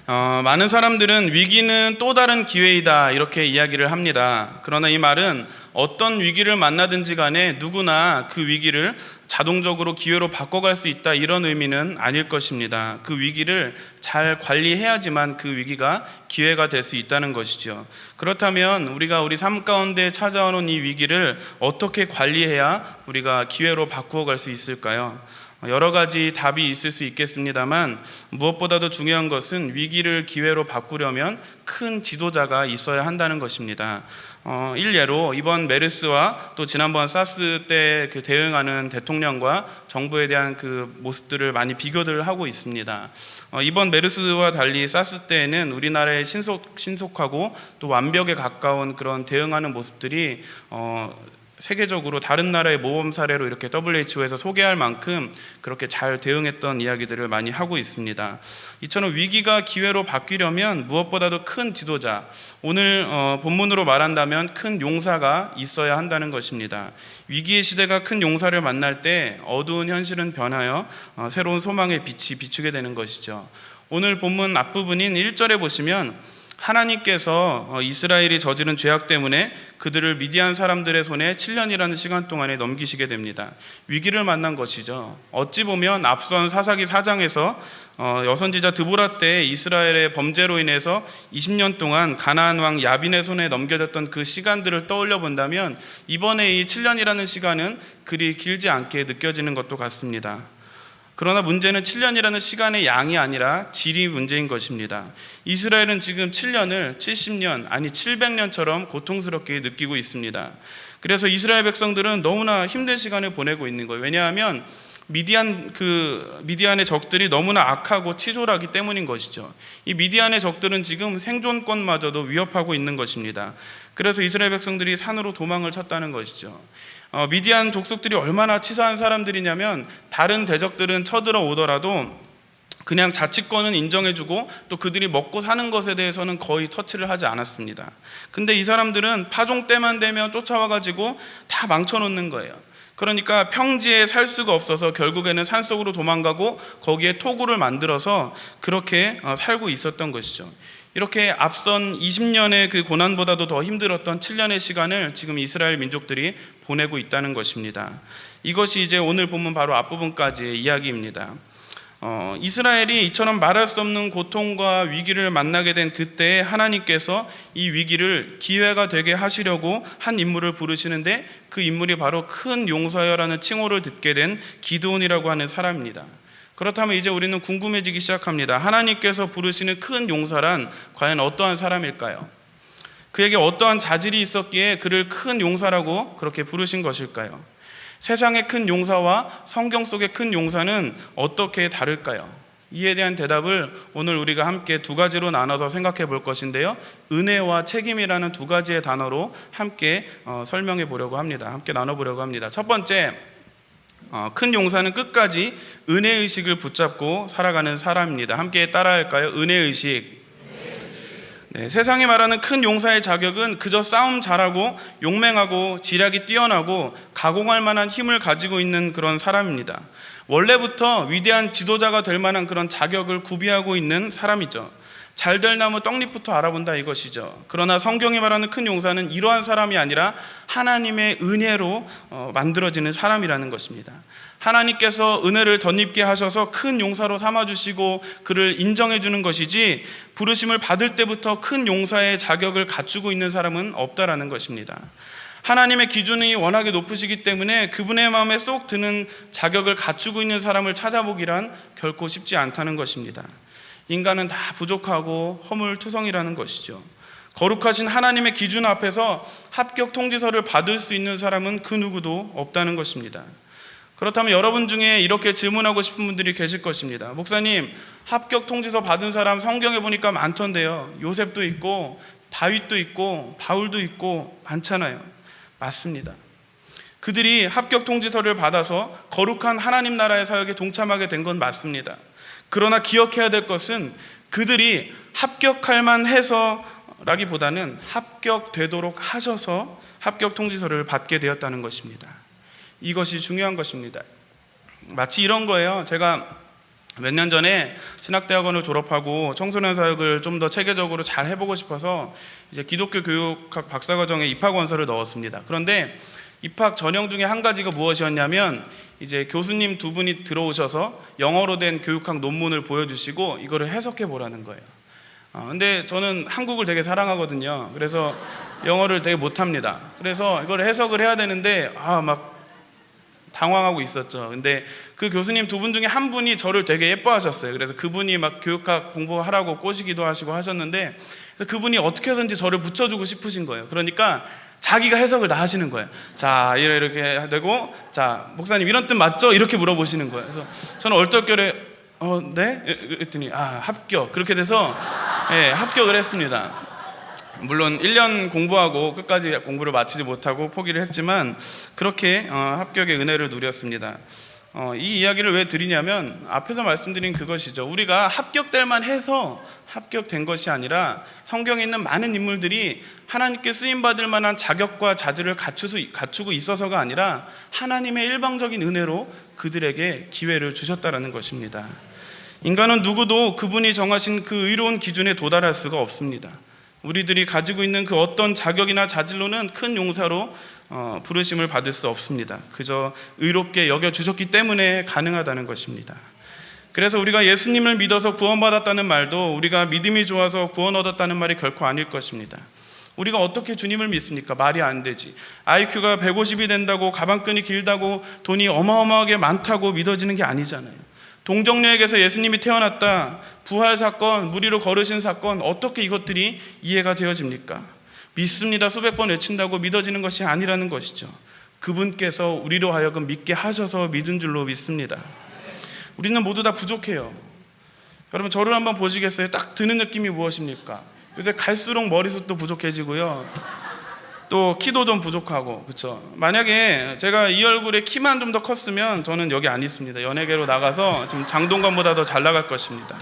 많은 사람들은 위기는 또 다른 기회이다 이렇게 이야기를 합니다. 그러나 이 말은 어떤 위기를 만나든지 간에 누구나 그 위기를 자동적으로 기회로 바꿔갈 수 있다 이런 의미는 아닐 것입니다. 그 위기를 잘 관리해야지만 그 위기가 기회가 될 수 있다는 것이죠. 그렇다면 우리가 우리 삶 가운데 찾아오는 이 위기를 어떻게 관리해야 우리가 기회로 바꾸어 갈 수 있을까요? 여러 가지 답이 있을 수 있겠습니다만 무엇보다도 중요한 것은 위기를 기회로 바꾸려면 큰 지도자가 있어야 한다는 것입니다. 일례로 이번 메르스와 또 지난번 사스 때 그 대응하는 대통령과 정부에 대한 그 모습들을 많이 비교를 하고 있습니다. 이번 메르스와 달리 사스 때에는 우리나라의 신속하고 또 완벽에 가까운 그런 대응하는 모습들이 세계적으로 다른 나라의 모범 사례로 이렇게 WHO에서 소개할 만큼 그렇게 잘 대응했던 이야기들을 많이 하고 있습니다. 이처럼 위기가 기회로 바뀌려면 무엇보다도 큰 지도자, 오늘 본문으로 말한다면 큰 용사가 있어야 한다는 것입니다. 위기의 시대가 큰 용사를 만날 때 어두운 현실은 변하여 새로운 소망의 빛이 비추게 되는 것이죠. 오늘 본문 앞부분인 1절에 보시면 하나님께서 이스라엘이 저지른 죄악 때문에 그들을 미디안 사람들의 손에 7년이라는 시간 동안에 넘기시게 됩니다. 위기를 만난 것이죠. 어찌 보면 앞선 사사기 4장에서 여선지자 드보라 때 이스라엘의 범죄로 인해서 20년 동안 가나안 왕 야빈의 손에 넘겨졌던 그 시간들을 떠올려 본다면 이번에 이 7년이라는 시간은 그리 길지 않게 느껴지는 것도 같습니다. 그러나 문제는 7년이라는 시간의 양이 아니라 질이 문제인 것입니다. 이스라엘은 지금 7년을 70년 아니 700년처럼 고통스럽게 느끼고 있습니다. 그래서 이스라엘 백성들은 너무나 힘든 시간을 보내고 있는 거예요. 왜냐하면 미디안의 적들이 너무나 악하고 치졸하기 때문인 것이죠. 이 미디안의 적들은 지금 생존권마저도 위협하고 있는 것입니다. 그래서 이스라엘 백성들이 산으로 도망을 쳤다는 것이죠. 미디안 족속들이 얼마나 치사한 사람들이냐면 다른 대적들은 쳐들어 오더라도 그냥 자치권은 인정해주고 또 그들이 먹고 사는 것에 대해서는 거의 터치를 하지 않았습니다. 근데 이 사람들은 파종 때만 되면 쫓아와가지고 다 망쳐놓는 거예요. 그러니까 평지에 살 수가 없어서 결국에는 산속으로 도망가고 거기에 토구를 만들어서 그렇게 살고 있었던 것이죠. 이렇게 앞선 20년의 그 고난보다도 더 힘들었던 7년의 시간을 지금 이스라엘 민족들이 보내고 있다는 것입니다. 이것이 이제 오늘 본문 바로 앞부분까지의 이야기입니다. 이스라엘이 이처럼 말할 수 없는 고통과 위기를 만나게 된 그때 하나님께서 이 위기를 기회가 되게 하시려고 한 인물을 부르시는데 그 인물이 바로 큰 용사여라는 칭호를 듣게 된 기드온이라고 하는 사람입니다. 그렇다면 이제 우리는 궁금해지기 시작합니다. 하나님께서 부르시는 큰 용사란 과연 어떠한 사람일까요? 그에게 어떠한 자질이 있었기에 그를 큰 용사라고 그렇게 부르신 것일까요? 세상의 큰 용사와 성경 속의 큰 용사는 어떻게 다를까요? 이에 대한 대답을 오늘 우리가 함께 두 가지로 나눠서 생각해 볼 것인데요. 은혜와 책임이라는 두 가지의 단어로 함께 설명해 보려고 합니다. 함께 나눠보려고 합니다. 첫 번째, 큰 용사는 끝까지 은혜의식을 붙잡고 살아가는 사람입니다. 함께 따라할까요? 은혜의식. 네, 세상이 말하는 큰 용사의 자격은 그저 싸움 잘하고 용맹하고 지략이 뛰어나고 가공할 만한 힘을 가지고 있는 그런 사람입니다. 원래부터 위대한 지도자가 될 만한 그런 자격을 구비하고 있는 사람이죠. 잘될 나무 떡잎부터 알아본다 이것이죠. 그러나 성경이 말하는 큰 용사는 이러한 사람이 아니라 하나님의 은혜로 만들어지는 사람이라는 것입니다. 하나님께서 은혜를 덧입게 하셔서 큰 용사로 삼아주시고 그를 인정해 주는 것이지 부르심을 받을 때부터 큰 용사의 자격을 갖추고 있는 사람은 없다라는 것입니다. 하나님의 기준이 워낙에 높으시기 때문에 그분의 마음에 쏙 드는 자격을 갖추고 있는 사람을 찾아보기란 결코 쉽지 않다는 것입니다. 인간은 다 부족하고 허물투성이라는 것이죠. 거룩하신 하나님의 기준 앞에서 합격 통지서를 받을 수 있는 사람은 그 누구도 없다는 것입니다. 그렇다면 여러분 중에 이렇게 질문하고 싶은 분들이 계실 것입니다. 목사님, 합격 통지서 받은 사람 성경에 보니까 많던데요. 요셉도 있고 다윗도 있고 바울도 있고 많잖아요. 맞습니다. 그들이 합격 통지서를 받아서 거룩한 하나님 나라의 사역에 동참하게 된 건 맞습니다. 그러나 기억해야 될 것은 그들이 합격할 만해서 라기보다는 합격되도록 하셔서 합격 통지서를 받게 되었다는 것입니다. 이것이 중요한 것입니다. 마치 이런 거예요. 제가 몇 년 전에 신학대학원을 졸업하고 청소년 사역을 좀 더 체계적으로 잘 해보고 싶어서 이제 기독교 교육학 박사과정에 입학 원서를 넣었습니다. 그런데 입학 전형 중에 한 가지가 무엇이었냐면 이제 교수님 두 분이 들어오셔서 영어로 된 교육학 논문을 보여주시고 이거를 해석해 보라는 거예요. 근데 저는 한국을 되게 사랑하거든요. 그래서 영어를 되게 못합니다. 그래서 이걸 해석을 해야 되는데 막 당황하고 있었죠. 근데 그 교수님 두 분 중에 한 분이 저를 되게 예뻐하셨어요. 그래서 그분이 막 교육학 공부하라고 꼬시기도 하시고 하셨는데, 그래서 그분이 어떻게 해서든지 저를 붙여주고 싶으신 거예요. 그러니까 자기가 해석을 다 하시는 거예요. 자, 이렇게 되고, 자, 목사님 이런 뜻 맞죠? 이렇게 물어보시는 거예요. 그래서 저는 얼떨결에 네? 그랬더니 합격. 그렇게 돼서 합격을 했습니다. 물론 1년 공부하고 끝까지 공부를 마치지 못하고 포기를 했지만 그렇게 합격의 은혜를 누렸습니다. 이 이야기를 왜 드리냐면 앞에서 말씀드린 그것이죠. 우리가 합격될 만해서 합격된 것이 아니라 성경에 있는 많은 인물들이 하나님께 쓰임받을 만한 자격과 자질을 갖추고 있어서가 아니라 하나님의 일방적인 은혜로 그들에게 기회를 주셨다라는 것입니다. 인간은 누구도 그분이 정하신 그 의로운 기준에 도달할 수가 없습니다. 우리들이 가지고 있는 그 어떤 자격이나 자질로는 큰 용사로 부르심을 받을 수 없습니다. 그저 의롭게 여겨주셨기 때문에 가능하다는 것입니다. 그래서 우리가 예수님을 믿어서 구원받았다는 말도 우리가 믿음이 좋아서 구원 얻었다는 말이 결코 아닐 것입니다. 우리가 어떻게 주님을 믿습니까? 말이 안 되지. IQ가 150이 된다고, 가방끈이 길다고, 돈이 어마어마하게 많다고 믿어지는 게 아니잖아요. 동정녀에게서 예수님이 태어났다, 부활 사건, 무리로 걸으신 사건, 어떻게 이것들이 이해가 되어집니까? 믿습니다 수백 번 외친다고 믿어지는 것이 아니라는 것이죠. 그분께서 우리로 하여금 믿게 하셔서 믿은 줄로 믿습니다. 우리는 모두 다 부족해요. 여러분 저를 한번 보시겠어요? 딱 드는 느낌이 무엇입니까? 요새 갈수록 머리숱도 부족해지고요, 또 키도 좀 부족하고, 그렇죠? 만약에 제가 이 얼굴에 키만 좀 더 컸으면 저는 여기 안 있습니다. 연예계로 나가서 지금 장동건보다 더 잘 나갈 것입니다.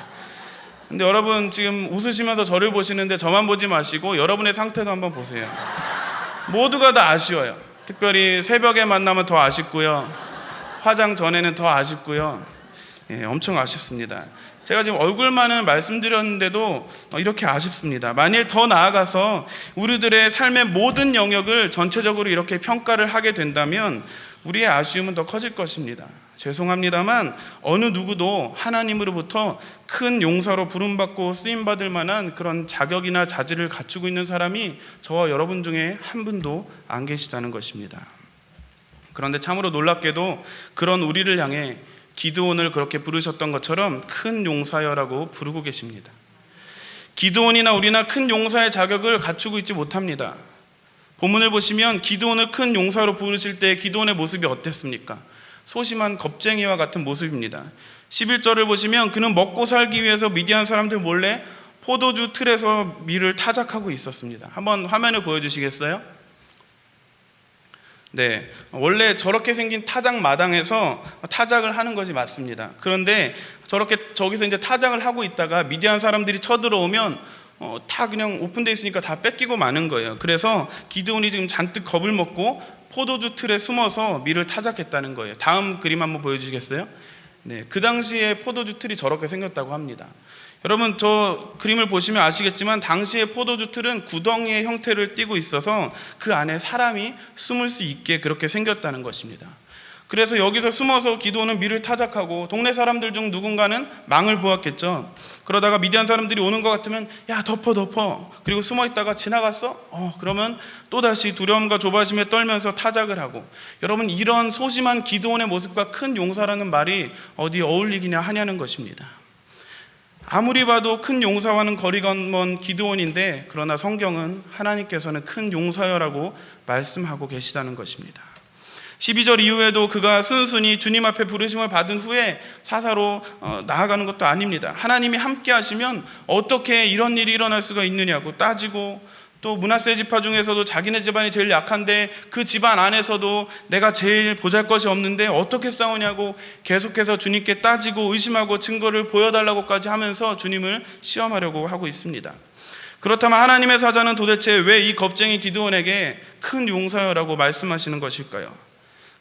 근데 여러분 지금 웃으시면서 저를 보시는데 저만 보지 마시고 여러분의 상태도 한번 보세요. 모두가 다 아쉬워요. 특별히 새벽에 만나면 더 아쉽고요, 화장 전에는 더 아쉽고요. 엄청 아쉽습니다. 제가 지금 얼굴만은 말씀드렸는데도 이렇게 아쉽습니다. 만일 더 나아가서 우리들의 삶의 모든 영역을 전체적으로 이렇게 평가를 하게 된다면 우리의 아쉬움은 더 커질 것입니다. 죄송합니다만 어느 누구도 하나님으로부터 큰 용사로 부름받고 쓰임받을 만한 그런 자격이나 자질을 갖추고 있는 사람이 저와 여러분 중에 한 분도 안 계시다는 것입니다. 그런데 참으로 놀랍게도 그런 우리를 향해 기드온을 그렇게 부르셨던 것처럼 큰 용사여라고 부르고 계십니다. 기드온이나 우리나 큰 용사의 자격을 갖추고 있지 못합니다. 본문을 보시면 기드온을 큰 용사로 부르실 때 기드온의 모습이 어땠습니까? 소심한 겁쟁이와 같은 모습입니다. 11절을 보시면 그는 먹고 살기 위해서 미디안 사람들 몰래 포도주 틀에서 밀을 타작하고 있었습니다. 한번 화면을 보여주시겠어요? 네, 원래 저렇게 생긴 타작 마당에서 타작을 하는 것이 맞습니다. 그런데 저렇게 저기서 이제 타작을 하고 있다가 미디안 사람들이 쳐들어오면 다 그냥 오픈되어 있으니까 다 뺏기고 마는 거예요. 그래서 기드온이 지금 잔뜩 겁을 먹고 포도주 틀에 숨어서 밀을 타작했다는 거예요. 다음 그림 한번 보여주시겠어요? 네, 그 당시에 포도주 틀이 저렇게 생겼다고 합니다. 여러분 저 그림을 보시면 아시겠지만 당시의 포도주 틀은 구덩이의 형태를 띠고 있어서 그 안에 사람이 숨을 수 있게 그렇게 생겼다는 것입니다. 그래서 여기서 숨어서 기드온은 밀을 타작하고 동네 사람들 중 누군가는 망을 보았겠죠. 그러다가 미디안 사람들이 오는 것 같으면 야 덮어 그리고 숨어 있다가 지나갔어? 그러면 또다시 두려움과 조바심에 떨면서 타작을 하고, 여러분 이런 소심한 기드온의 모습과 큰 용사라는 말이 어디 어울리기냐 하냐는 것입니다. 아무리 봐도 큰 용사와는 거리가 먼 기드온인데 그러나 성경은 하나님께서는 큰 용사여라고 말씀하고 계시다는 것입니다. 12절 이후에도 그가 순순히 주님 앞에 부르심을 받은 후에 사사로 나아가는 것도 아닙니다. 하나님이 함께 하시면 어떻게 이런 일이 일어날 수가 있느냐고 따지고, 또 므낫세 지파 중에서도 자기네 집안이 제일 약한데 그 집안 안에서도 내가 제일 보잘것이 없는데 어떻게 싸우냐고 계속해서 주님께 따지고 의심하고 증거를 보여달라고까지 하면서 주님을 시험하려고 하고 있습니다. 그렇다면 하나님의 사자는 도대체 왜 이 겁쟁이 기드온에게 큰 용사여라고 말씀하시는 것일까요?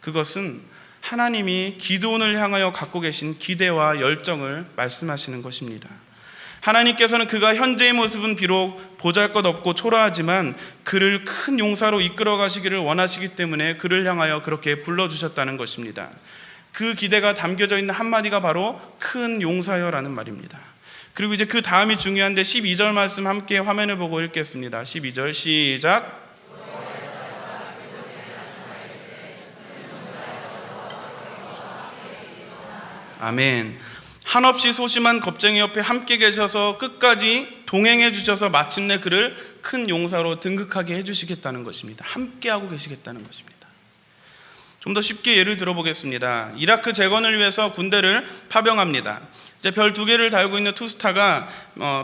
그것은 하나님이 기드온을 향하여 갖고 계신 기대와 열정을 말씀하시는 것입니다. 하나님께서는 그가 현재의 모습은 비록 보잘것없고 초라하지만 그를 큰 용사로 이끌어 가시기를 원하시기 때문에 그를 향하여 그렇게 불러주셨다는 것입니다. 그 기대가 담겨져 있는 한마디가 바로 큰 용사여라는 말입니다. 그리고 이제 그 다음이 중요한데 12절 말씀 함께 화면을 보고 읽겠습니다. 12절 시작. 아멘. 한없이 소심한 겁쟁이 옆에 함께 계셔서 끝까지 동행해 주셔서 마침내 그를 큰 용사로 등극하게 해주시겠다는 것입니다. 함께하고 계시겠다는 것입니다. 좀 더 쉽게 예를 들어보겠습니다. 이라크 재건을 위해서 군대를 파병합니다. 이제 별 2개를 달고 있는 투스타가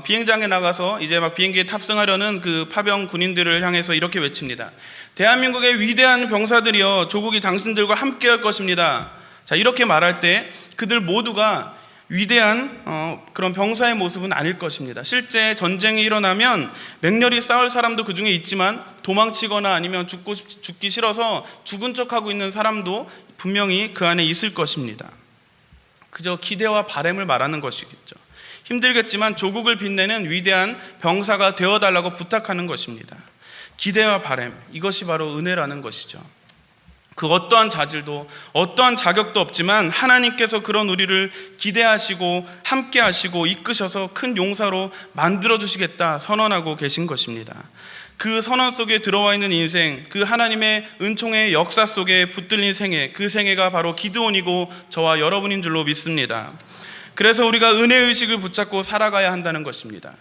비행장에 나가서 이제 막 비행기에 탑승하려는 그 파병 군인들을 향해서 이렇게 외칩니다. 대한민국의 위대한 병사들이여, 조국이 당신들과 함께할 것입니다. 자, 이렇게 말할 때 그들 모두가 위대한 그런 병사의 모습은 아닐 것입니다. 실제 전쟁이 일어나면 맹렬히 싸울 사람도 그 중에 있지만 도망치거나 아니면 죽기 싫어서 죽은 척하고 있는 사람도 분명히 그 안에 있을 것입니다. 그저 기대와 바람을 말하는 것이겠죠. 힘들겠지만 조국을 빛내는 위대한 병사가 되어달라고 부탁하는 것입니다. 기대와 바람, 이것이 바로 은혜라는 것이죠. 그 어떠한 자질도 어떠한 자격도 없지만 하나님께서 그런 우리를 기대하시고 함께 하시고 이끄셔서 큰 용사로 만들어주시겠다 선언하고 계신 것입니다. 그 선언 속에 들어와 있는 인생, 그 하나님의 은총의 역사 속에 붙들린 생애, 그 생애가 바로 기드온이고 저와 여러분인 줄로 믿습니다. 그래서 우리가 은혜의식을 붙잡고 살아가야 한다는 것입니다.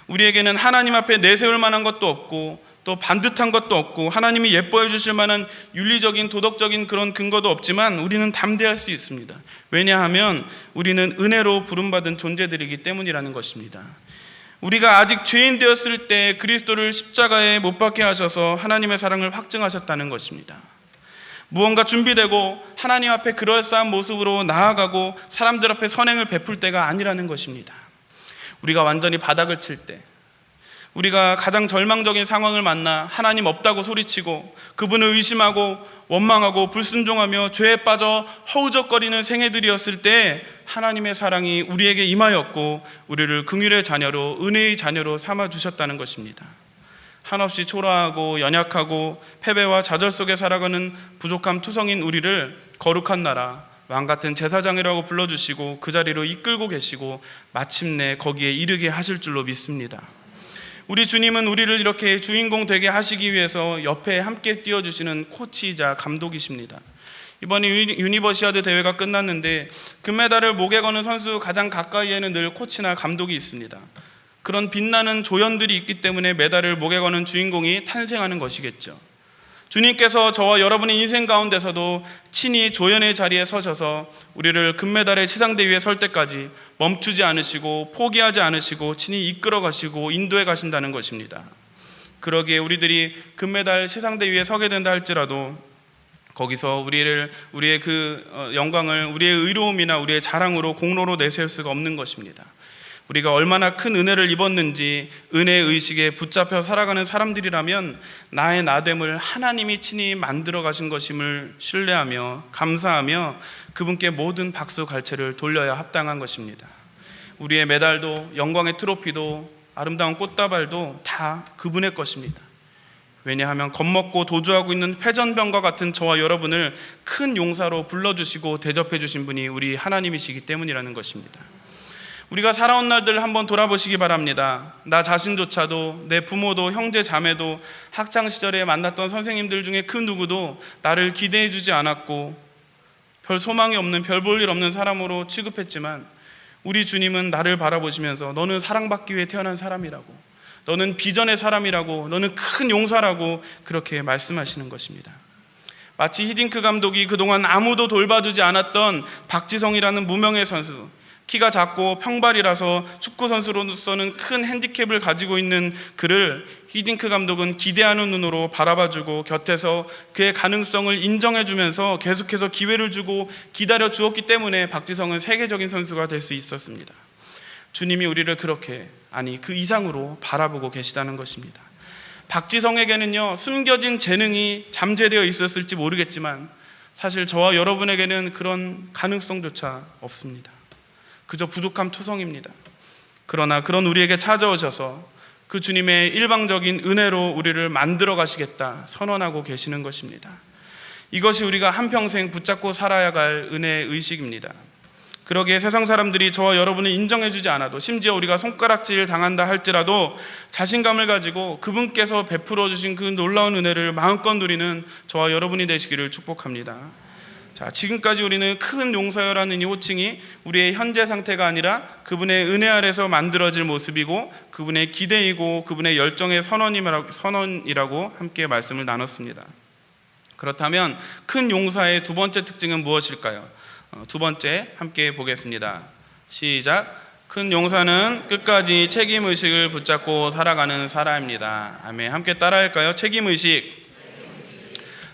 우리에게는 하나님 앞에 내세울 만한 것도 없고 또 반듯한 것도 없고 하나님이 예뻐해 주실 만한 윤리적인 도덕적인 그런 근거도 없지만 우리는 담대할 수 있습니다. 왜냐하면 우리는 은혜로 부름받은 존재들이기 때문이라는 것입니다. 우리가 아직 죄인 되었을 때 그리스도를 십자가에 못 박게 하셔서 하나님의 사랑을 확증하셨다는 것입니다. 무언가 준비되고 하나님 앞에 그럴싸한 모습으로 나아가고 사람들 앞에 선행을 베풀 때가 아니라는 것입니다. 우리가 완전히 바닥을 칠 때, 우리가 가장 절망적인 상황을 만나 하나님 없다고 소리치고 그분을 의심하고 원망하고 불순종하며 죄에 빠져 허우적거리는 생애들이었을 때 하나님의 사랑이 우리에게 임하였고 우리를 긍휼의 자녀로, 은혜의 자녀로 삼아주셨다는 것입니다. 한없이 초라하고 연약하고 패배와 좌절 속에 살아가는 부족함 투성인 우리를 거룩한 나라, 왕같은 제사장이라고 불러주시고 그 자리로 이끌고 계시고 마침내 거기에 이르게 하실 줄로 믿습니다. 우리 주님은 우리를 이렇게 주인공 되게 하시기 위해서 옆에 함께 뛰어주시는 코치이자 감독이십니다. 이번에 유니버시아드 대회가 끝났는데 금메달을 목에 거는 선수 가장 가까이에는 늘 코치나 감독이 있습니다. 그런 빛나는 조연들이 있기 때문에 메달을 목에 거는 주인공이 탄생하는 것이겠죠. 주님께서 저와 여러분의 인생 가운데서도 친히 조연의 자리에 서셔서 우리를 금메달의 시상대 위에 설 때까지 멈추지 않으시고 포기하지 않으시고 친히 이끌어 가시고 인도해 가신다는 것입니다. 그러기에 우리들이 금메달 시상대 위에 서게 된다 할지라도 거기서 우리의 그 영광을 우리의 의로움이나 우리의 자랑으로 공로로 내세울 수가 없는 것입니다. 우리가 얼마나 큰 은혜를 입었는지 은혜의 의식에 붙잡혀 살아가는 사람들이라면 나의 나됨을 하나님이 친히 만들어 가신 것임을 신뢰하며 감사하며 그분께 모든 박수 갈채를 돌려야 합당한 것입니다. 우리의 메달도 영광의 트로피도 아름다운 꽃다발도 다 그분의 것입니다. 왜냐하면 겁먹고 도주하고 있는 패전병과 같은 저와 여러분을 큰 용사로 불러주시고 대접해 주신 분이 우리 하나님이시기 때문이라는 것입니다. 우리가 살아온 날들을 한번 돌아보시기 바랍니다. 나 자신조차도 내 부모도 형제 자매도 학창시절에 만났던 선생님들 중에 그 누구도 나를 기대해 주지 않았고 별 소망이 없는 별 볼 일 없는 사람으로 취급했지만 우리 주님은 나를 바라보시면서 너는 사랑받기 위해 태어난 사람이라고, 너는 비전의 사람이라고, 너는 큰 용사라고 그렇게 말씀하시는 것입니다. 마치 히딩크 감독이 그동안 아무도 돌봐주지 않았던 박지성이라는 무명의 선수, 키가 작고 평발이라서 축구선수로서는 큰 핸디캡을 가지고 있는 그를 히딩크 감독은 기대하는 눈으로 바라봐주고 곁에서 그의 가능성을 인정해주면서 계속해서 기회를 주고 기다려 주었기 때문에 박지성은 세계적인 선수가 될 수 있었습니다. 주님이 우리를 그렇게, 아니 그 이상으로 바라보고 계시다는 것입니다. 박지성에게는요 숨겨진 재능이 잠재되어 있었을지 모르겠지만 사실 저와 여러분에게는 그런 가능성조차 없습니다. 그저 부족함 투성입니다. 그러나 그런 우리에게 찾아오셔서 그 주님의 일방적인 은혜로 우리를 만들어 가시겠다 선언하고 계시는 것입니다. 이것이 우리가 한평생 붙잡고 살아야 갈 은혜의 의식입니다. 그러기에 세상 사람들이 저와 여러분을 인정해주지 않아도, 심지어 우리가 손가락질 당한다 할지라도 자신감을 가지고 그분께서 베풀어 주신 그 놀라운 은혜를 마음껏 누리는 저와 여러분이 되시기를 축복합니다. 자, 지금까지 우리는 큰 용사여라는 이 호칭이 우리의 현재 상태가 아니라 그분의 은혜 아래서 만들어질 모습이고 그분의 기대이고 그분의 열정의 선언이라고 함께 말씀을 나눴습니다. 그렇다면 큰 용사의 두 번째 특징은 무엇일까요? 두 번째 함께 보겠습니다. 시작. 큰 용사는 끝까지 책임의식을 붙잡고 살아가는 사람입니다. 아멘. 함께 따라할까요? 책임의식.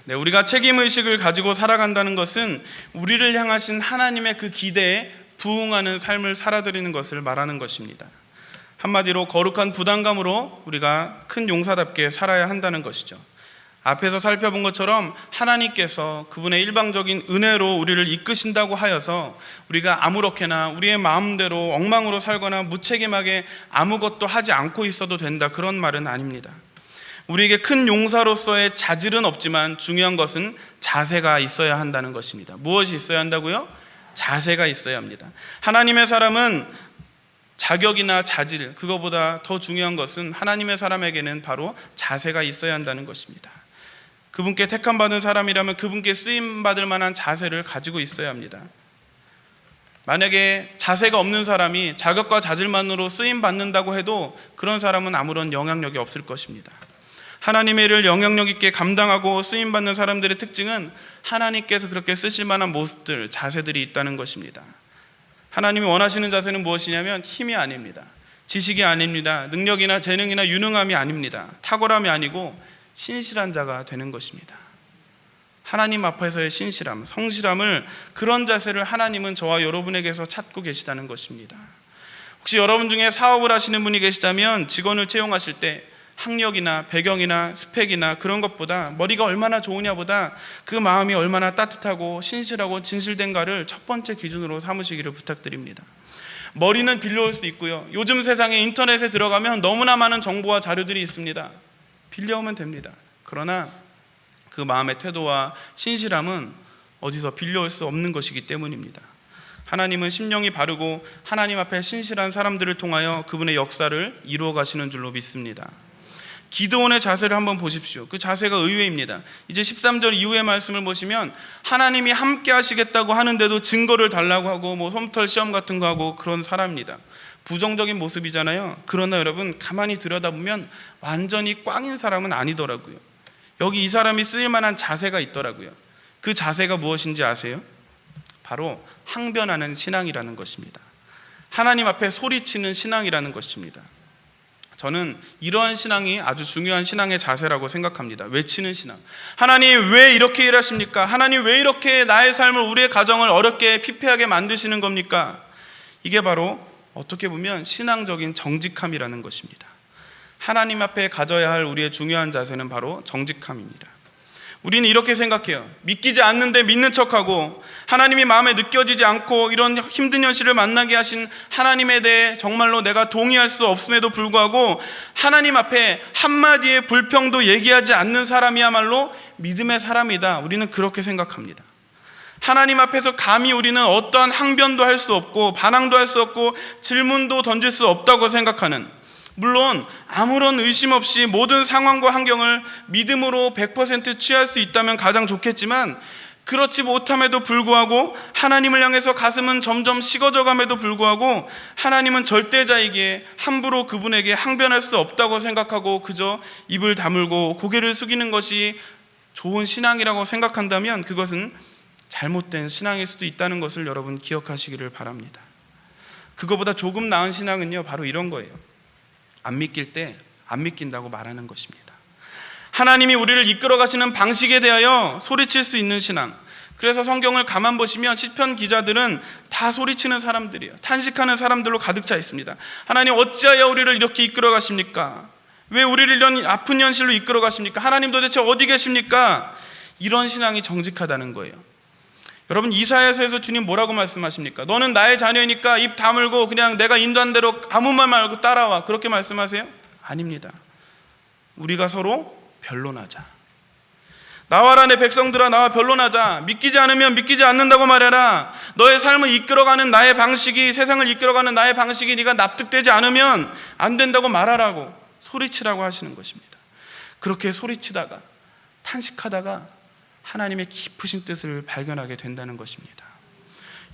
네, 우리가 책임의식을 가지고 살아간다는 것은 우리를 향하신 하나님의 그 기대에 부응하는 삶을 살아드리는 것을 말하는 것입니다. 한마디로 거룩한 부담감으로 우리가 큰 용사답게 살아야 한다는 것이죠. 앞에서 살펴본 것처럼 하나님께서 그분의 일방적인 은혜로 우리를 이끄신다고 하여서 우리가 아무렇게나 우리의 마음대로 엉망으로 살거나 무책임하게 아무것도 하지 않고 있어도 된다, 그런 말은 아닙니다. 우리에게 큰 용사로서의 자질은 없지만 중요한 것은 자세가 있어야 한다는 것입니다. 무엇이 있어야 한다고요? 자세가 있어야 합니다. 하나님의 사람은 자격이나 자질, 그거보다 더 중요한 것은 하나님의 사람에게는 바로 자세가 있어야 한다는 것입니다. 그분께 택함받은 사람이라면 그분께 쓰임받을 만한 자세를 가지고 있어야 합니다. 만약에 자세가 없는 사람이 자격과 자질만으로 쓰임받는다고 해도 그런 사람은 아무런 영향력이 없을 것입니다. 하나님의 일을 영향력 있게 감당하고 쓰임받는 사람들의 특징은 하나님께서 그렇게 쓰실 만한 모습들, 자세들이 있다는 것입니다. 하나님이 원하시는 자세는 무엇이냐면 힘이 아닙니다. 지식이 아닙니다. 능력이나 재능이나 유능함이 아닙니다. 탁월함이 아니고 신실한 자가 되는 것입니다. 하나님 앞에서의 신실함, 성실함을, 그런 자세를 하나님은 저와 여러분에게서 찾고 계시다는 것입니다. 혹시 여러분 중에 사업을 하시는 분이 계시다면 직원을 채용하실 때 학력이나 배경이나 스펙이나 그런 것보다 머리가 얼마나 좋으냐보다 그 마음이 얼마나 따뜻하고 신실하고 진실된가를 첫 번째 기준으로 삼으시기를 부탁드립니다. 머리는 빌려올 수 있고요. 요즘 세상에 인터넷에 들어가면 너무나 많은 정보와 자료들이 있습니다. 빌려오면 됩니다. 그러나 그 마음의 태도와 신실함은 어디서 빌려올 수 없는 것이기 때문입니다. 하나님은 심령이 바르고 하나님 앞에 신실한 사람들을 통하여 그분의 역사를 이루어 가시는 줄로 믿습니다. 기드온의 자세를 한번 보십시오. 그 자세가 의외입니다. 이제 13절 이후의 말씀을 보시면 하나님이 함께 하시겠다고 하는데도 증거를 달라고 하고 솜털 시험 같은 거 하고 그런 사람입니다. 부정적인 모습이잖아요. 그러나 여러분 가만히 들여다보면 완전히 꽝인 사람은 아니더라고요. 여기 이 사람이 쓰일 만한 자세가 있더라고요. 그 자세가 무엇인지 아세요? 바로 항변하는 신앙이라는 것입니다. 하나님 앞에 소리치는 신앙이라는 것입니다. 저는 이러한 신앙이 아주 중요한 신앙의 자세라고 생각합니다. 외치는 신앙. 하나님 왜 이렇게 일하십니까? 하나님 왜 이렇게 나의 삶을, 우리의 가정을 어렵게 피폐하게 만드시는 겁니까? 이게 바로 어떻게 보면 신앙적인 정직함이라는 것입니다. 하나님 앞에 가져야 할 우리의 중요한 자세는 바로 정직함입니다. 우리는 이렇게 생각해요. 믿기지 않는데 믿는 척하고 하나님이 마음에 느껴지지 않고 이런 힘든 현실을 만나게 하신 하나님에 대해 정말로 내가 동의할 수 없음에도 불구하고 하나님 앞에 한마디의 불평도 얘기하지 않는 사람이야말로 믿음의 사람이다. 우리는 그렇게 생각합니다. 하나님 앞에서 감히 우리는 어떠한 항변도 할 수 없고 반항도 할 수 없고 질문도 던질 수 없다고 생각하는, 물론 아무런 의심 없이 모든 상황과 환경을 믿음으로 100% 취할 수 있다면 가장 좋겠지만 그렇지 못함에도 불구하고 하나님을 향해서 가슴은 점점 식어져감에도 불구하고 하나님은 절대자이기에 함부로 그분에게 항변할 수 없다고 생각하고 그저 입을 다물고 고개를 숙이는 것이 좋은 신앙이라고 생각한다면 그것은 잘못된 신앙일 수도 있다는 것을 여러분 기억하시기를 바랍니다. 그거보다 조금 나은 신앙은요, 바로 이런 거예요. 안 믿길 때 안 믿긴다고 말하는 것입니다. 하나님이 우리를 이끌어 가시는 방식에 대하여 소리칠 수 있는 신앙. 그래서 성경을 가만 보시면 시편 기자들은 다 소리치는 사람들이에요. 탄식하는 사람들로 가득 차 있습니다. 하나님 어찌하여 우리를 이렇게 이끌어 가십니까? 왜 우리를 이런 아픈 현실로 이끌어 가십니까? 하나님 도대체 어디 계십니까? 이런 신앙이 정직하다는 거예요. 여러분, 이사야서에서 주님 뭐라고 말씀하십니까? 너는 나의 자녀이니까 입 다물고 그냥 내가 인도한 대로 아무 말 말고 따라와, 그렇게 말씀하세요? 아닙니다. 우리가 서로 변론하자. 나와라 내 백성들아, 나와 변론하자. 믿기지 않으면 믿기지 않는다고 말해라. 너의 삶을 이끌어가는 나의 방식이, 세상을 이끌어가는 나의 방식이 네가 납득되지 않으면 안 된다고 말하라고, 소리치라고 하시는 것입니다. 그렇게 소리치다가 탄식하다가 하나님의 깊으신 뜻을 발견하게 된다는 것입니다.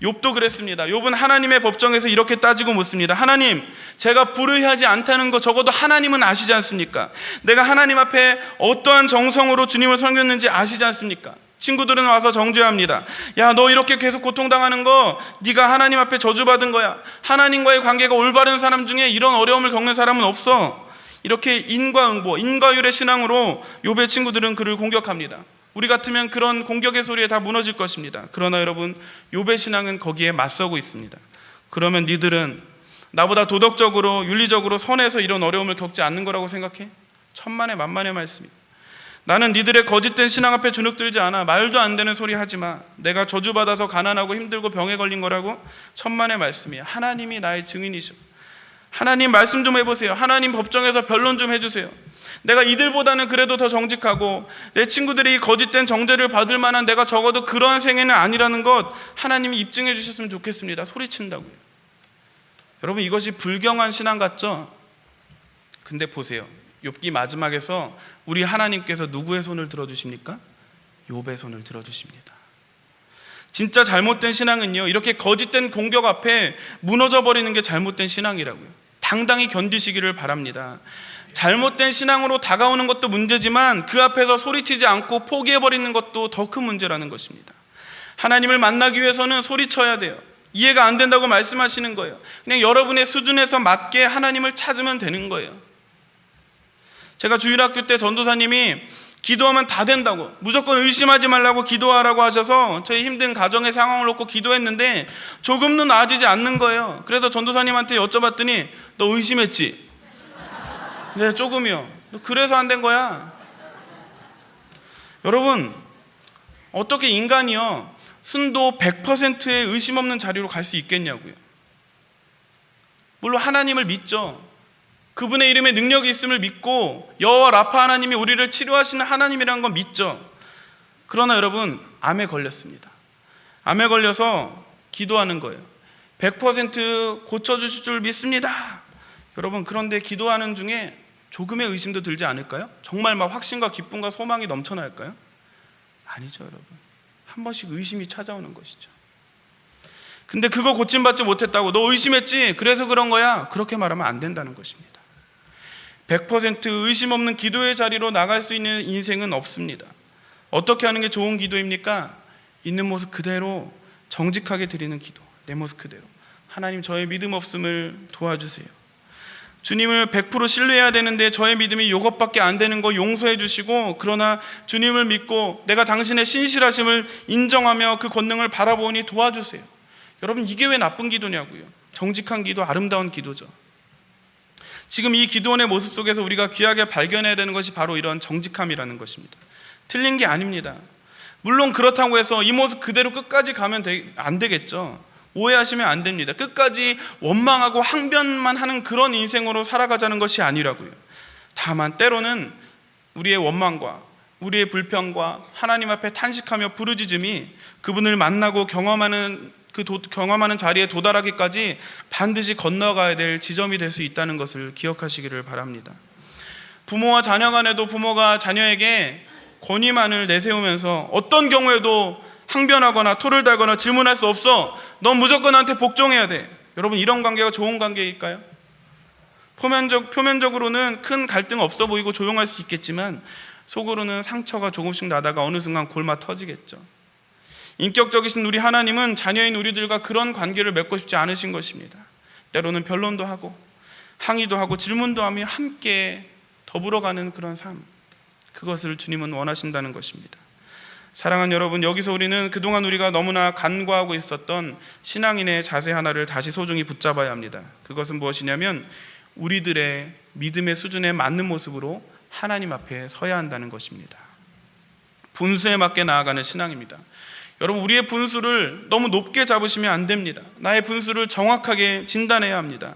욥도 그랬습니다. 욥은 하나님의 법정에서 이렇게 따지고 묻습니다. 하나님, 제가 불의하지 않다는 거 적어도 하나님은 아시지 않습니까? 내가 하나님 앞에 어떠한 정성으로 주님을 섬겼는지 아시지 않습니까? 친구들은 와서 정죄합니다. 야, 너 이렇게 계속 고통당하는 거 네가 하나님 앞에 저주받은 거야. 하나님과의 관계가 올바른 사람 중에 이런 어려움을 겪는 사람은 없어. 이렇게 인과응보, 인과율의 신앙으로 욥의 친구들은 그를 공격합니다. 우리 같으면 그런 공격의 소리에 다 무너질 것입니다. 그러나 여러분, 욥의 신앙은 거기에 맞서고 있습니다. 그러면 니들은 나보다 도덕적으로 윤리적으로 선해서 이런 어려움을 겪지 않는 거라고 생각해? 천만의 만만의 말씀입니다. 나는 니들의 거짓된 신앙 앞에 주눅들지 않아. 말도 안 되는 소리 하지 마. 내가 저주받아서 가난하고 힘들고 병에 걸린 거라고? 천만의 말씀이에요. 하나님이 나의 증인이셔. 하나님 말씀 좀 해보세요. 하나님 법정에서 변론 좀 해주세요. 내가 이들보다는 그래도 더 정직하고 내 친구들이 거짓된 정죄를 받을 만한 내가 적어도 그런 생애는 아니라는 것 하나님이 입증해 주셨으면 좋겠습니다. 소리친다고요. 여러분, 이것이 불경한 신앙 같죠? 근데 보세요. 욥기 마지막에서 우리 하나님께서 누구의 손을 들어주십니까? 욥의 손을 들어주십니다. 진짜 잘못된 신앙은요, 이렇게 거짓된 공격 앞에 무너져 버리는 게 잘못된 신앙이라고요. 당당히 견디시기를 바랍니다. 잘못된 신앙으로 다가오는 것도 문제지만 그 앞에서 소리치지 않고 포기해버리는 것도 더 큰 문제라는 것입니다. 하나님을 만나기 위해서는 소리쳐야 돼요. 이해가 안 된다고 말씀하시는 거예요. 그냥 여러분의 수준에서 맞게 하나님을 찾으면 되는 거예요. 제가 주일학교 때 전도사님이 기도하면 다 된다고, 무조건 의심하지 말라고 기도하라고 하셔서 저희 힘든 가정의 상황을 놓고 기도했는데 조금도 나아지지 않는 거예요. 그래서 전도사님한테 여쭤봤더니 너 의심했지? 네, 조금이요. 그래서 안 된 거야. 여러분, 어떻게 인간이요 순도 100%의 의심 없는 자리로 갈 수 있겠냐고요. 물론 하나님을 믿죠. 그분의 이름에 능력이 있음을 믿고 여호와 라파 하나님이 우리를 치료하시는 하나님이라는 건 믿죠. 그러나 여러분, 암에 걸렸습니다. 암에 걸려서 기도하는 거예요. 100% 고쳐주실 줄 믿습니다. 여러분, 그런데 기도하는 중에 조금의 의심도 들지 않을까요? 정말 막 확신과 기쁨과 소망이 넘쳐날까요? 아니죠, 여러분. 한 번씩 의심이 찾아오는 것이죠. 근데 그거 고침받지 못했다고 너 의심했지? 그래서 그런 거야? 그렇게 말하면 안 된다는 것입니다. 100% 의심 없는 기도의 자리로 나갈 수 있는 인생은 없습니다. 어떻게 하는 게 좋은 기도입니까? 있는 모습 그대로 정직하게 드리는 기도. 내 모습 그대로. 하나님, 저의 믿음 없음을 도와주세요. 주님을 100% 신뢰해야 되는데 저의 믿음이 이것밖에 안 되는 거 용서해 주시고, 그러나 주님을 믿고 내가 당신의 신실하심을 인정하며 그 권능을 바라보니 도와주세요. 여러분, 이게 왜 나쁜 기도냐고요. 정직한 기도, 아름다운 기도죠. 지금 이 기도원의 모습 속에서 우리가 귀하게 발견해야 되는 것이 바로 이런 정직함이라는 것입니다. 틀린 게 아닙니다. 물론 그렇다고 해서 이 모습 그대로 끝까지 가면 안 되겠죠. 오해하시면 안 됩니다. 끝까지 원망하고 항변만 하는 그런 인생으로 살아가자는 것이 아니라고요. 다만 때로는 우리의 원망과 우리의 불평과 하나님 앞에 탄식하며 부르짖음이 그분을 만나고 경험하는 자리에 도달하기까지 반드시 건너가야 될 지점이 될 수 있다는 것을 기억하시기를 바랍니다. 부모와 자녀 간에도 부모가 자녀에게 권위만을 내세우면서 어떤 경우에도 항변하거나 토를 달거나 질문할 수 없어. 넌 무조건 나한테 복종해야 돼. 여러분, 이런 관계가 좋은 관계일까요? 표면적으로는 큰 갈등 없어 보이고 조용할 수 있겠지만 속으로는 상처가 조금씩 나다가 어느 순간 골마 터지겠죠. 인격적이신 우리 하나님은 자녀인 우리들과 그런 관계를 맺고 싶지 않으신 것입니다. 때로는 변론도 하고 항의도 하고 질문도 하며 함께 더불어가는 그런 삶, 그것을 주님은 원하신다는 것입니다. 사랑하는 여러분, 여기서 우리는 그동안 우리가 너무나 간과하고 있었던 신앙인의 자세 하나를 다시 소중히 붙잡아야 합니다. 그것은 무엇이냐면 우리들의 믿음의 수준에 맞는 모습으로 하나님 앞에 서야 한다는 것입니다. 분수에 맞게 나아가는 신앙입니다. 여러분, 우리의 분수를 너무 높게 잡으시면 안 됩니다. 나의 분수를 정확하게 진단해야 합니다.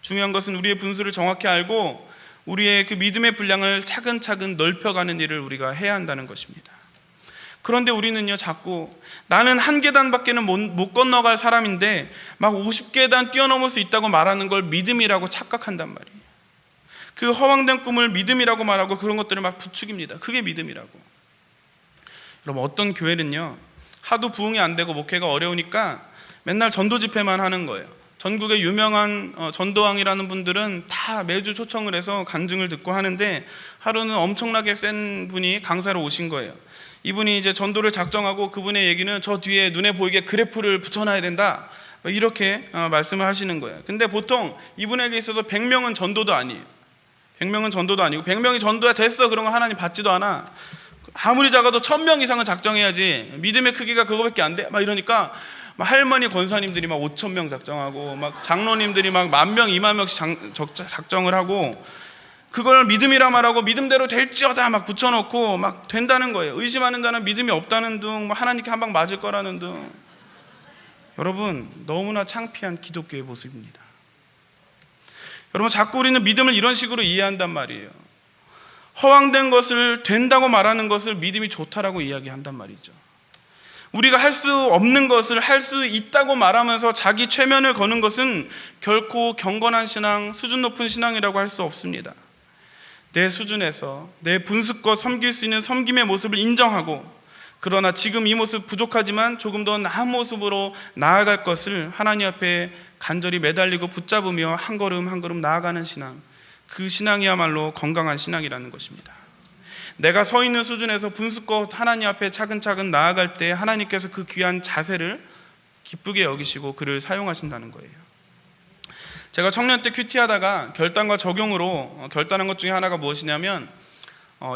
중요한 것은 우리의 분수를 정확히 알고 우리의 그 믿음의 분량을 차근차근 넓혀가는 일을 우리가 해야 한다는 것입니다. 그런데 우리는요, 자꾸 나는 한 계단밖에는 못 건너갈 사람인데 막 50계단 뛰어넘을 수 있다고 말하는 걸 믿음이라고 착각한단 말이에요. 그 허황된 꿈을 믿음이라고 말하고 그런 것들을 막 부추깁니다. 그게 믿음이라고. 여러분, 어떤 교회는요, 하도 부흥이 안 되고 목회가 어려우니까 맨날 전도 집회만 하는 거예요. 전국의 유명한 전도왕이라는 분들은 다 매주 초청을 해서 간증을 듣고 하는데, 하루는 엄청나게 센 분이 강사로 오신 거예요. 이분이 이제 전도를 작정하고 그분의 얘기는 저 뒤에 눈에 보이게 그래프를 붙여놔야 된다, 이렇게 말씀을 하시는 거예요. 근데 보통 이분에게 있어서 100명은 전도도 아니에요. 100명은 전도도 아니고 100명이 전도야 됐어 그런 거 하나님 받지도 않아. 아무리 작아도 1000명 이상은 작정해야지. 믿음의 크기가 그거밖에 안 돼. 막 이러니까 막 할머니 권사님들이 막 5000명 작정하고 막 장로님들이 막 10,000명, 20,000명씩 작정을 하고 그걸 믿음이라 말하고 믿음대로 될지어다 막 붙여놓고 막 된다는 거예요. 의심하는 자는 믿음이 없다는 둥, 하나님께 한 방 맞을 거라는 둥. 여러분, 너무나 창피한 기독교의 모습입니다. 여러분, 자꾸 우리는 믿음을 이런 식으로 이해한단 말이에요. 허황된 것을 된다고 말하는 것을 믿음이 좋다라고 이야기한단 말이죠. 우리가 할 수 없는 것을 할 수 있다고 말하면서 자기 최면을 거는 것은 결코 경건한 신앙, 수준 높은 신앙이라고 할 수 없습니다. 내 수준에서 내 분수껏 섬길 수 있는 섬김의 모습을 인정하고, 그러나 지금 이 모습 부족하지만 조금 더 나은 모습으로 나아갈 것을 하나님 앞에 간절히 매달리고 붙잡으며 한 걸음 한 걸음 나아가는 신앙, 그 신앙이야말로 건강한 신앙이라는 것입니다. 내가 서 있는 수준에서 분수껏 하나님 앞에 차근차근 나아갈 때 하나님께서 그 귀한 자세를 기쁘게 여기시고 그를 사용하신다는 거예요. 제가 청년 때 큐티하다가 결단과 적용으로 결단한 것 중에 하나가 무엇이냐면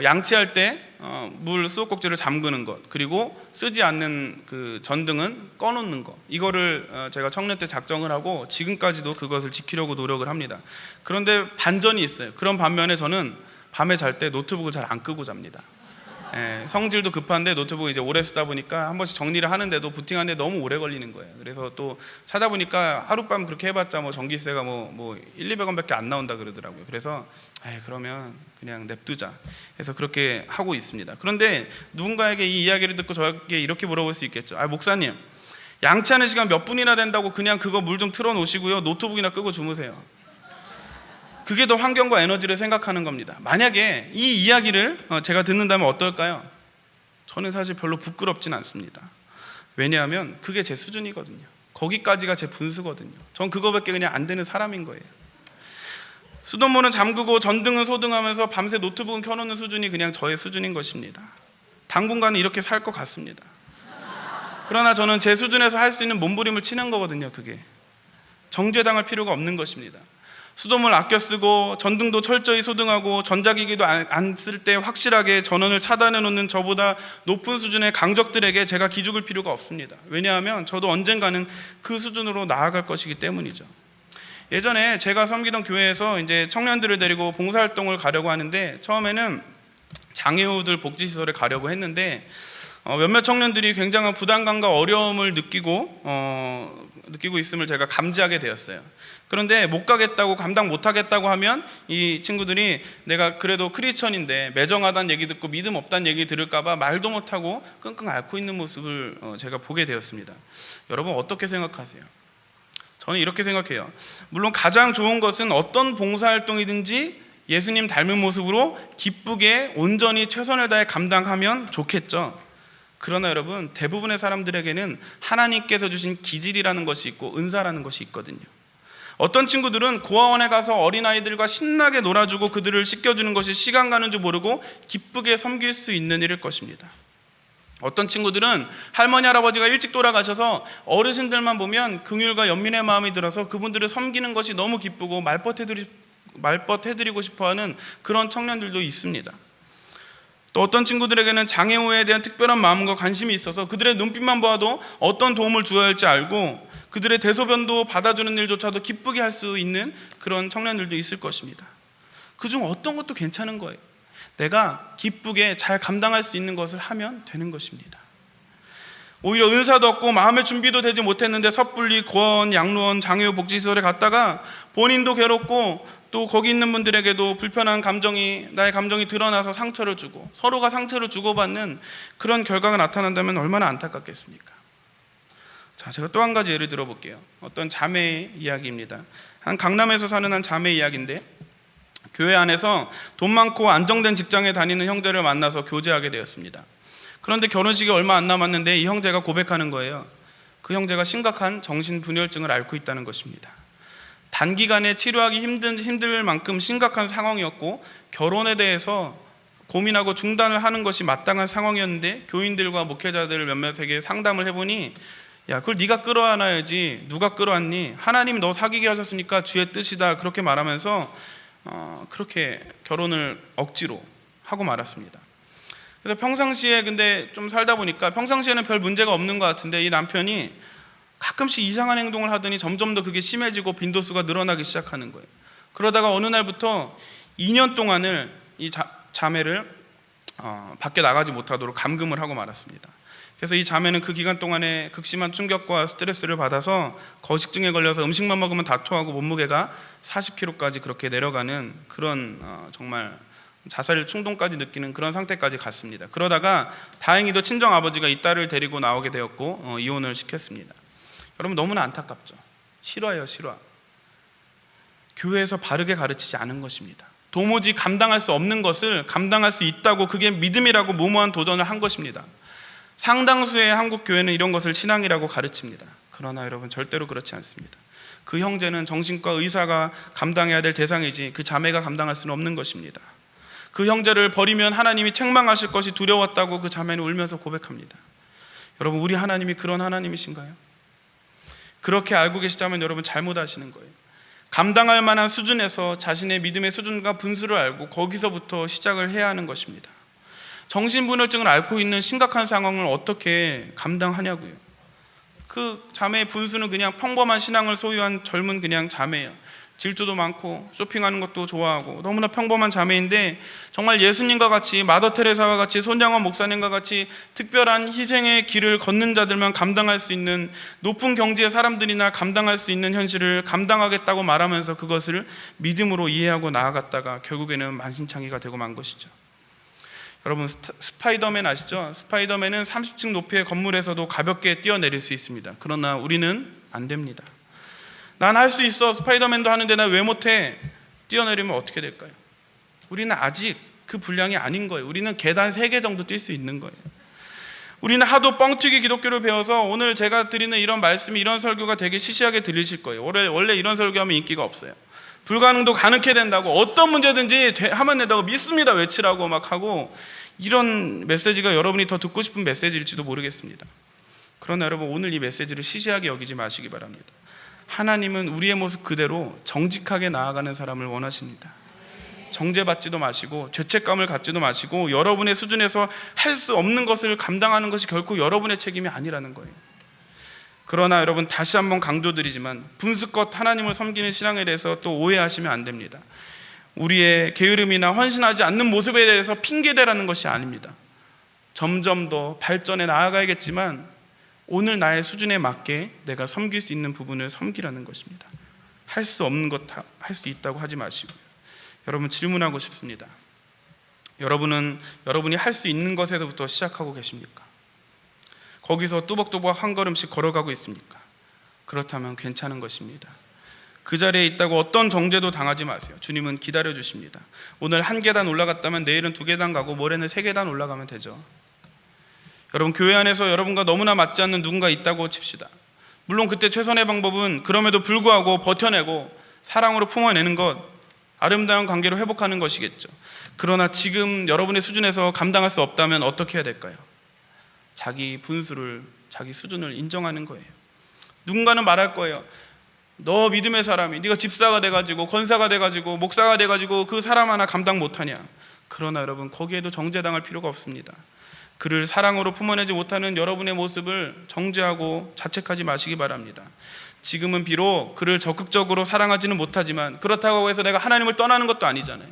양치할 때 물 수도꼭지를 잠그는 것, 그리고 쓰지 않는 그 전등은 꺼놓는 것, 이거를 제가 청년 때 작정을 하고 지금까지도 그것을 지키려고 노력을 합니다. 그런데 반전이 있어요. 그런 반면에 저는 밤에 잘 때 노트북을 잘 안 끄고 잡니다. 성질도 급한데 노트북 이제 오래 쓰다 보니까 한 번씩 정리를 하는데도 부팅하는데 너무 오래 걸리는 거예요. 그래서 또 찾아보니까 하룻밤 그렇게 해봤자 뭐 전기세가 뭐 100-200원밖에 안 나온다 그러더라고요. 그래서 그러면 그냥 냅두자 해서 그렇게 하고 있습니다. 그런데 누군가에게 이 이야기를 듣고 저에게 이렇게 물어볼 수 있겠죠. 목사님, 양치하는 시간 몇 분이나 된다고 그냥 그거 물 좀 틀어 놓으시고요, 노트북이나 끄고 주무세요. 그게 더 환경과 에너지를 생각하는 겁니다. 만약에 이 이야기를 제가 듣는다면 어떨까요? 저는 사실 별로 부끄럽진 않습니다. 왜냐하면 그게 제 수준이거든요. 거기까지가 제 분수거든요. 전 그거밖에 그냥 안 되는 사람인 거예요. 수돗물은 잠그고 전등은 소등하면서 밤새 노트북은 켜놓는 수준이 그냥 저의 수준인 것입니다. 당분간은 이렇게 살 것 같습니다. 그러나 저는 제 수준에서 할 수 있는 몸부림을 치는 거거든요. 그게 정죄당할 필요가 없는 것입니다. 수돗물 아껴 쓰고 전등도 철저히 소등하고 전자기기도 안 쓸 때 확실하게 전원을 차단해 놓는 저보다 높은 수준의 강적들에게 제가 기죽을 필요가 없습니다. 왜냐하면 저도 언젠가는 그 수준으로 나아갈 것이기 때문이죠. 예전에 제가 섬기던 교회에서 이제 청년들을 데리고 봉사활동을 가려고 하는데, 처음에는 장애우들 복지시설에 가려고 했는데 몇몇 청년들이 굉장한 부담감과 어려움을 느끼고 있음을 제가 감지하게 되었어요. 그런데 못 가겠다고, 감당 못 하겠다고 하면 이 친구들이 내가 그래도 크리스천인데 매정하다는 얘기 듣고 믿음 없다는 얘기 들을까봐 말도 못하고 끙끙 앓고 있는 모습을 제가 보게 되었습니다. 여러분, 어떻게 생각하세요? 저는 이렇게 생각해요. 물론 가장 좋은 것은 어떤 봉사활동이든지 예수님 닮은 모습으로 기쁘게 온전히 최선을 다해 감당하면 좋겠죠. 그러나 여러분, 대부분의 사람들에게는 하나님께서 주신 기질이라는 것이 있고 은사라는 것이 있거든요. 어떤 친구들은 고아원에 가서 어린아이들과 신나게 놀아주고 그들을 씻겨주는 것이 시간 가는 줄 모르고 기쁘게 섬길 수 있는 일일 것입니다. 어떤 친구들은 할머니, 할아버지가 일찍 돌아가셔서 어르신들만 보면 긍휼과 연민의 마음이 들어서 그분들을 섬기는 것이 너무 기쁘고 말벗해드리고 싶어하는 그런 청년들도 있습니다. 또 어떤 친구들에게는 장애우에 대한 특별한 마음과 관심이 있어서 그들의 눈빛만 보아도 어떤 도움을 주어야 할지 알고 그들의 대소변도 받아주는 일조차도 기쁘게 할 수 있는 그런 청년들도 있을 것입니다. 그중 어떤 것도 괜찮은 거예요. 내가 기쁘게 잘 감당할 수 있는 것을 하면 되는 것입니다. 오히려 은사도 없고 마음의 준비도 되지 못했는데 섣불리 고아원, 양로원, 장애우 복지시설에 갔다가 본인도 괴롭고 또 거기 있는 분들에게도 불편한 감정이, 나의 감정이 드러나서 상처를 주고 서로가 상처를 주고받는 그런 결과가 나타난다면 얼마나 안타깝겠습니까? 자, 제가 또 한 가지 예를 들어볼게요. 어떤 자매의 이야기입니다. 한 강남에서 사는 한 자매 이야기인데, 교회 안에서 돈 많고 안정된 직장에 다니는 형제를 만나서 교제하게 되었습니다. 그런데 결혼식이 얼마 안 남았는데 이 형제가 고백하는 거예요. 그 형제가 심각한 정신분열증을 앓고 있다는 것입니다. 단기간에 치료하기 힘들 만큼 심각한 상황이었고, 결혼에 대해서 고민하고 중단을 하는 것이 마땅한 상황이었는데, 교인들과 목회자들 몇몇에게 상담을 해보니, 야, 그걸 네가 끌어안아야지, 누가 끌어안니? 하나님이 너 사귀게 하셨으니까 주의 뜻이다, 그렇게 말하면서 그렇게 결혼을 억지로 하고 말았습니다. 그래서 평상시에 근데 좀 살다 보니까 평상시에는 별 문제가 없는 것 같은데, 이 남편이 가끔씩 이상한 행동을 하더니 점점 더 그게 심해지고 빈도수가 늘어나기 시작하는 거예요. 그러다가 어느 날부터 2년 동안을 이 자매를 밖에 나가지 못하도록 감금을 하고 말았습니다. 그래서 이 자매는 그 기간 동안에 극심한 충격과 스트레스를 받아서 거식증에 걸려서 음식만 먹으면 다토하고 몸무게가 40kg까지 그렇게 내려가는 그런 정말 자살 충동까지 느끼는 그런 상태까지 갔습니다. 그러다가 다행히도 친정 아버지가 이 딸을 데리고 나오게 되었고 이혼을 시켰습니다. 여러분, 너무나 안타깝죠. 실화예요, 실화. 교회에서 바르게 가르치지 않은 것입니다. 도무지 감당할 수 없는 것을 감당할 수 있다고, 그게 믿음이라고 무모한 도전을 한 것입니다. 상당수의 한국 교회는 이런 것을 신앙이라고 가르칩니다. 그러나 여러분, 절대로 그렇지 않습니다. 그 형제는 정신과 의사가 감당해야 될 대상이지 그 자매가 감당할 수는 없는 것입니다. 그 형제를 버리면 하나님이 책망하실 것이 두려웠다고 그 자매는 울면서 고백합니다. 여러분, 우리 하나님이 그런 하나님이신가요? 그렇게 알고 계시다면 여러분, 잘못 아시는 거예요. 감당할 만한 수준에서 자신의 믿음의 수준과 분수를 알고 거기서부터 시작을 해야 하는 것입니다. 정신분열증을 앓고 있는 심각한 상황을 어떻게 감당하냐고요. 그 자매의 분수는 그냥 평범한 신앙을 소유한 젊은 그냥 자매예요. 질투도 많고 쇼핑하는 것도 좋아하고 너무나 평범한 자매인데, 정말 예수님과 같이, 마더 테레사와 같이, 손장원 목사님과 같이 특별한 희생의 길을 걷는 자들만 감당할 수 있는 높은 경지의 사람들이나 감당할 수 있는 현실을 감당하겠다고 말하면서 그것을 믿음으로 이해하고 나아갔다가 결국에는 만신창이가 되고 만 것이죠. 여러분, 스파이더맨 아시죠? 스파이더맨은 30층 높이의 건물에서도 가볍게 뛰어내릴 수 있습니다. 그러나 우리는 안 됩니다. 난 할 수 있어, 스파이더맨도 하는데 나 왜 못해? 뛰어내리면 어떻게 될까요? 우리는 아직 그 분량이 아닌 거예요. 우리는 계단 3개 정도 뛸 수 있는 거예요. 우리는 하도 뻥튀기 기독교를 배워서 오늘 제가 드리는 이런 말씀이, 이런 설교가 되게 시시하게 들리실 거예요. 원래 이런 설교하면 인기가 없어요. 불가능도 가능케 된다고, 어떤 문제든지 하면 된다고, 믿습니다 외치라고 막 하고, 이런 메시지가 여러분이 더 듣고 싶은 메시지일지도 모르겠습니다. 그러나 여러분, 오늘 이 메시지를 시시하게 여기지 마시기 바랍니다. 하나님은 우리의 모습 그대로 정직하게 나아가는 사람을 원하십니다. 정죄받지도 마시고 죄책감을 갖지도 마시고, 여러분의 수준에서 할 수 없는 것을 감당하는 것이 결코 여러분의 책임이 아니라는 거예요. 그러나 여러분, 다시 한번 강조드리지만 분수껏 하나님을 섬기는 신앙에 대해서 또 오해하시면 안 됩니다. 우리의 게으름이나 헌신하지 않는 모습에 대해서 핑계대라는 것이 아닙니다. 점점 더 발전해 나아가야겠지만 오늘 나의 수준에 맞게 내가 섬길 수 있는 부분을 섬기라는 것입니다. 할 수 없는 것 할 수 있다고 하지 마시고요. 여러분, 질문하고 싶습니다. 여러분이 할 수 있는 것에서부터 시작하고 계십니까? 거기서 뚜벅뚜벅 한 걸음씩 걸어가고 있습니까? 그렇다면 괜찮은 것입니다. 그 자리에 있다고 어떤 정죄도 당하지 마세요. 주님은 기다려 주십니다. 오늘 1계단 올라갔다면 내일은 2계단 가고 모레는 3계단 올라가면 되죠. 여러분, 교회 안에서 여러분과 너무나 맞지 않는 누군가 있다고 칩시다. 물론 그때 최선의 방법은 그럼에도 불구하고 버텨내고 사랑으로 품어내는 것, 아름다운 관계로 회복하는 것이겠죠. 그러나 지금 여러분의 수준에서 감당할 수 없다면 어떻게 해야 될까요? 자기 분수를, 자기 수준을 인정하는 거예요. 누군가는 말할 거예요. 너 믿음의 사람이, 네가 집사가 돼가지고 권사가 돼가지고 목사가 돼가지고 그 사람 하나 감당 못하냐? 그러나 여러분, 거기에도 정죄당할 필요가 없습니다. 그를 사랑으로 품어내지 못하는 여러분의 모습을 정죄하고 자책하지 마시기 바랍니다. 지금은 비록 그를 적극적으로 사랑하지는 못하지만 그렇다고 해서 내가 하나님을 떠나는 것도 아니잖아요.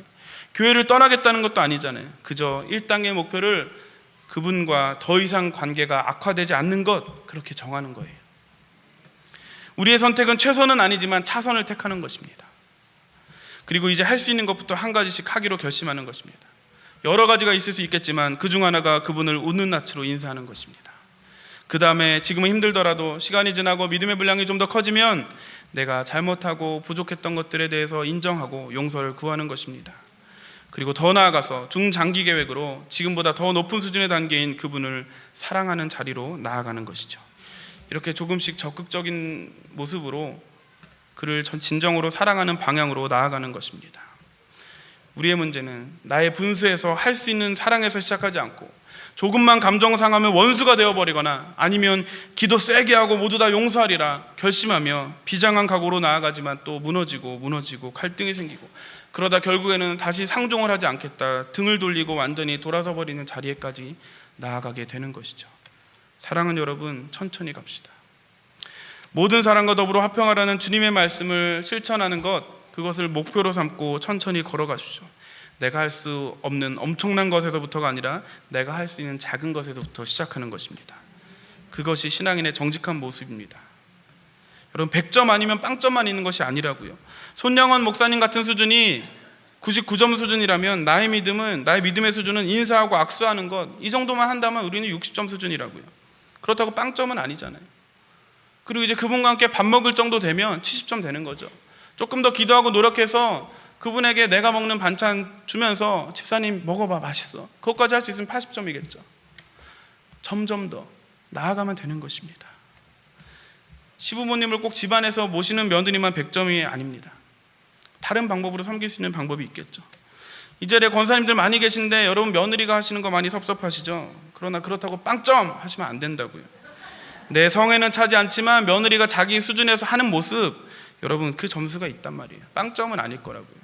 교회를 떠나겠다는 것도 아니잖아요. 그저 1단계 목표를 그분과 더 이상 관계가 악화되지 않는 것, 그렇게 정하는 거예요. 우리의 선택은 최선은 아니지만 차선을 택하는 것입니다. 그리고 이제 할 수 있는 것부터 한 가지씩 하기로 결심하는 것입니다. 여러 가지가 있을 수 있겠지만 그중 하나가 그분을 웃는 낯으로 인사하는 것입니다. 그 다음에 지금은 힘들더라도 시간이 지나고 믿음의 분량이 좀 더 커지면 내가 잘못하고 부족했던 것들에 대해서 인정하고 용서를 구하는 것입니다. 그리고 더 나아가서 중장기 계획으로 지금보다 더 높은 수준의 단계인 그분을 사랑하는 자리로 나아가는 것이죠. 이렇게 조금씩 적극적인 모습으로 그를 진정으로 사랑하는 방향으로 나아가는 것입니다. 우리의 문제는 나의 분수에서 할 수 있는 사랑에서 시작하지 않고 조금만 감정 상하면 원수가 되어버리거나 아니면 기도 세게 하고 모두 다 용서하리라 결심하며 비장한 각오로 나아가지만 또 무너지고 갈등이 생기고 그러다 결국에는 다시 상종을 하지 않겠다 등을 돌리고 완전히 돌아서 버리는 자리에까지 나아가게 되는 것이죠. 사랑은 여러분 천천히 갑시다. 모든 사람과 더불어 화평하라는 주님의 말씀을 실천하는 것, 그것을 목표로 삼고 천천히 걸어가십시오. 내가 할 수 없는 엄청난 것에서부터가 아니라 내가 할 수 있는 작은 것에서부터 시작하는 것입니다. 그것이 신앙인의 정직한 모습입니다. 여러분 100점 아니면 빵점만 있는 것이 아니라고요. 손양원 목사님 같은 수준이 99점 수준이라면 나의 믿음의 수준은 인사하고 악수하는 것, 이 정도만 한다면 우리는 60점 수준이라고요. 그렇다고 빵점은 아니잖아요. 그리고 이제 그분과 함께 밥 먹을 정도 되면 70점 되는 거죠. 조금 더 기도하고 노력해서 그분에게 내가 먹는 반찬 주면서 집사님 먹어봐 맛있어, 그것까지 할 수 있으면 80점이겠죠. 점점 더 나아가면 되는 것입니다. 시부모님을 꼭 집안에서 모시는 며느리만 100점이 아닙니다. 다른 방법으로 섬길 수 있는 방법이 있겠죠. 이 자리에 권사님들 많이 계신데 여러분 며느리가 하시는 거 많이 섭섭하시죠? 그러나 그렇다고 빵점 하시면 안 된다고요. 내 성에는 차지 않지만 며느리가 자기 수준에서 하는 모습, 여러분 그 점수가 있단 말이에요. 빵점은 아닐 거라고요.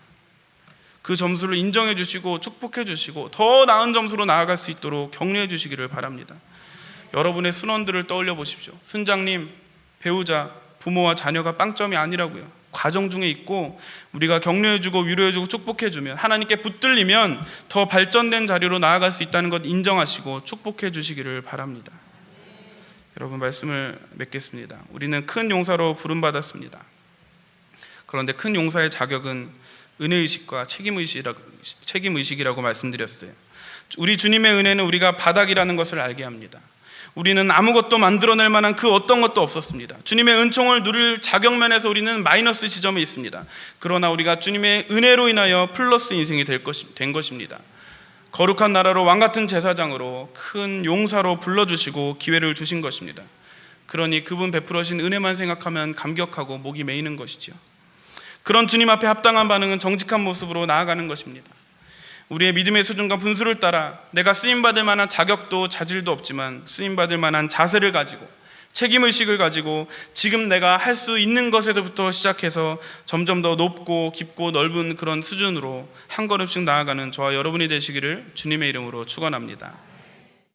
그 점수를 인정해 주시고 축복해 주시고 더 나은 점수로 나아갈 수 있도록 격려해 주시기를 바랍니다. 여러분의 순원들을 떠올려 보십시오. 순장님, 배우자, 부모와 자녀가 빵점이 아니라고요. 과정 중에 있고 우리가 격려해 주고 위로해 주고 축복해 주면 하나님께 붙들리면 더 발전된 자리로 나아갈 수 있다는 것 인정하시고 축복해 주시기를 바랍니다. 여러분 말씀을 맺겠습니다. 우리는 큰 용사로 부름받았습니다. 그런데 큰 용사의 자격은 은혜의식과 책임의식이라고 말씀드렸어요. 우리 주님의 은혜는 우리가 바닥이라는 것을 알게 합니다. 우리는 아무것도 만들어낼 만한 그 어떤 것도 없었습니다. 주님의 은총을 누릴 자격면에서 우리는 마이너스 지점에 있습니다. 그러나 우리가 주님의 은혜로 인하여 플러스 인생이 된 것입니다. 거룩한 나라로 왕같은 제사장으로 큰 용사로 불러주시고 기회를 주신 것입니다. 그러니 그분 베풀어신 은혜만 생각하면 감격하고 목이 메이는 것이죠. 그런 주님 앞에 합당한 반응은 정직한 모습으로 나아가는 것입니다. 우리의 믿음의 수준과 분수를 따라 내가 쓰임받을 만한 자격도 자질도 없지만 쓰임받을 만한 자세를 가지고 책임의식을 가지고 지금 내가 할 수 있는 것에서부터 시작해서 점점 더 높고 깊고 넓은 그런 수준으로 한 걸음씩 나아가는 저와 여러분이 되시기를 주님의 이름으로 축원합니다.